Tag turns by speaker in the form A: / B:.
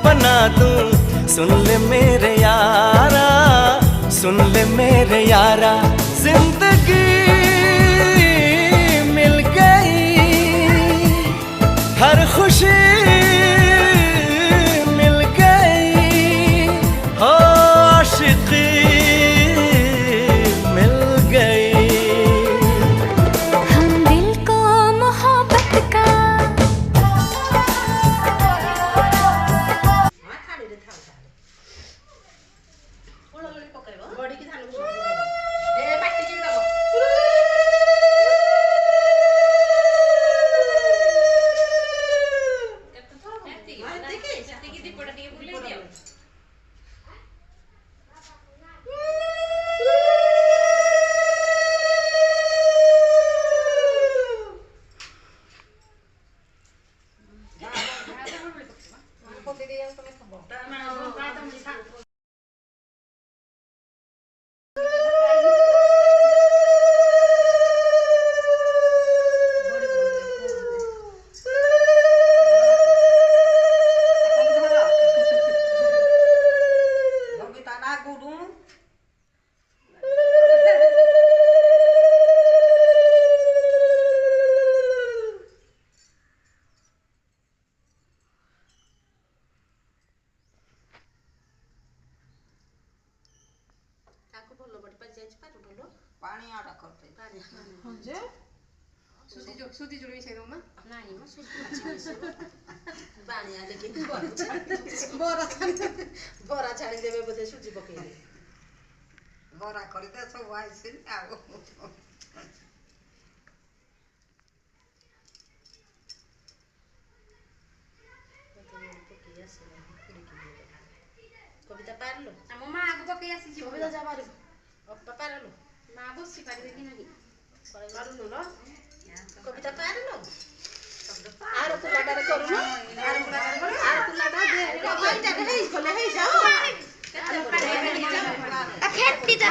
A: बना दूं। सुन ले मेरे यारा, सुन ले मेरे यारा, जिंदगी मिल गई, हर खुशी मिल गई, हो आशिकी मिल गई।
B: हम दिल को मोहब्बत का
C: बरा छाड़ी देवे बोधे सुजी पकेइले बरा करते सब आइसिन आगो कविता पारलो हम मां आगो पके आसी जी कविता जा मारू अप्पा पारलो मां बसी पारिबे कि नाही पारुनो न कविता पारलो आरो कुलाडा रे करू न आरो कुलाडा दे कविता रे हेई खोले हेई जाओ खेती दा